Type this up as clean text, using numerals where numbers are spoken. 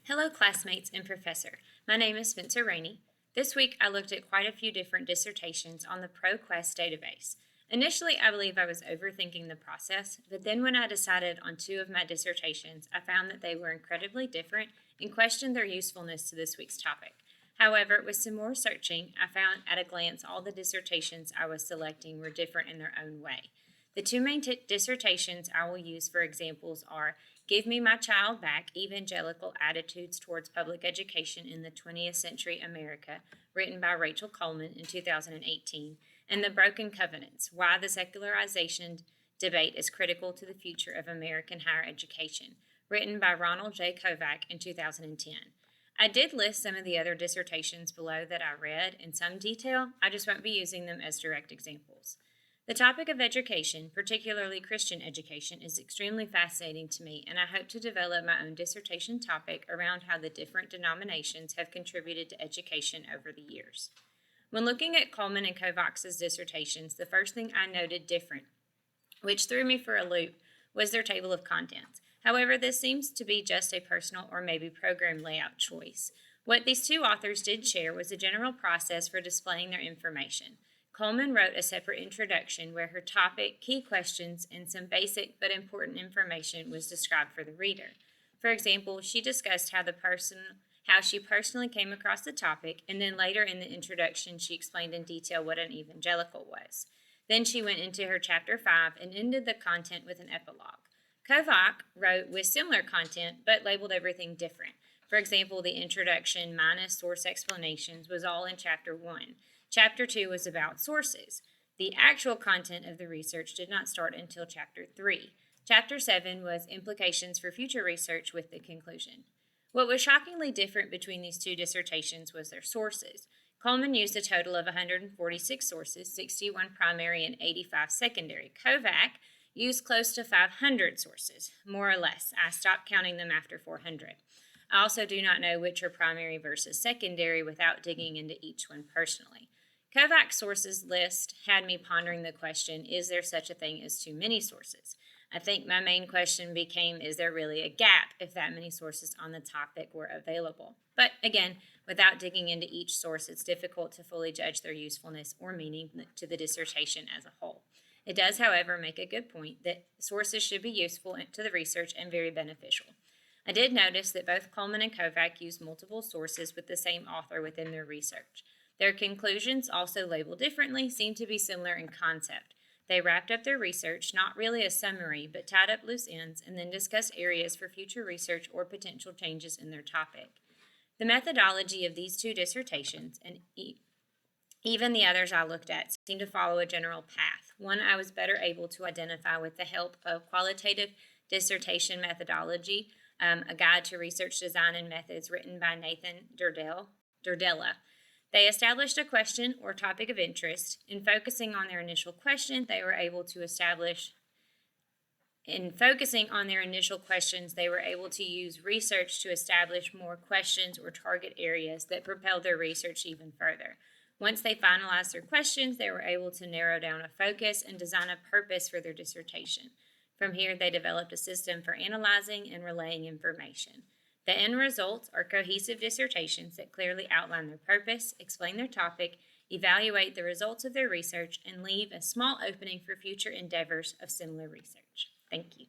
Hello classmates and professor. My name is Spencer Rainey. This week I looked at quite a few different dissertations on the ProQuest database. Initially I believe I was overthinking the process, but then when I decided on two of my dissertations, I found that they were incredibly different and questioned their usefulness to this week's topic. However, with some more searching, I found at a glance all the dissertations I was selecting were different in their own way. The two main dissertations I will use for examples are Give Me My Child Back, Evangelical Attitudes Towards Public Education in the 20th Century America, written by Rachel Coleman in 2018, and The Broken Covenants, Why the Secularization Debate is Critical to the Future of American Higher Education, written by Ronald J. Kovac in 2010. I did list some of the other dissertations below that I read in some detail. I just won't be using them as direct examples. The topic of education, particularly Christian education, is extremely fascinating to me, and I hope to develop my own dissertation topic around how the different denominations have contributed to education over the years. When looking at Coleman and Kovac's dissertations, the first thing I noted different, which threw me for a loop, was their table of contents. However, this seems to be just a personal or maybe program layout choice. What these two authors did share was a general process for displaying their information. Coleman wrote a separate introduction where her topic, key questions, and some basic but important information was described for the reader. For example, she discussed how she personally came across the topic, and then later in the introduction she explained in detail what an evangelical was. Then she went into her chapter 5 and ended the content with an epilogue. Kovac wrote with similar content but labeled everything different. For example, the introduction minus source explanations was all in chapter 1. Chapter 2 was about sources. The actual content of the research did not start until chapter 3. Chapter 7 was implications for future research with the conclusion. What was shockingly different between these two dissertations was their sources. Coleman used a total of 146 sources, 61 primary and 85 secondary. Kovac used close to 500 sources, more or less. I stopped counting them after 400. I also do not know which are primary versus secondary without digging into each one personally. Kovac's sources list had me pondering the question, is there such a thing as too many sources? I think my main question became, is there really a gap if that many sources on the topic were available? But again, without digging into each source, it's difficult to fully judge their usefulness or meaning to the dissertation as a whole. It does, however, make a good point that sources should be useful to the research and very beneficial. I did notice that both Coleman and Kovac used multiple sources with the same author within their research. Their conclusions, also labeled differently, seem to be similar in concept. They wrapped up their research, not really a summary, but tied up loose ends, and then discussed areas for future research or potential changes in their topic. The methodology of these two dissertations, and even the others I looked at, seem to follow a general path, one I was better able to identify with the help of Qualitative Dissertation Methodology, a guide to research design and methods written by Nathan Durdella. They established a question or topic of interest. In focusing on their initial questions, they were able to use research to establish more questions or target areas that propelled their research even further. Once they finalized their questions, they were able to narrow down a focus and design a purpose for their dissertation. From here, they developed a system for analyzing and relaying information. The end results are cohesive dissertations that clearly outline their purpose, explain their topic, evaluate the results of their research, and leave a small opening for future endeavors of similar research. Thank you.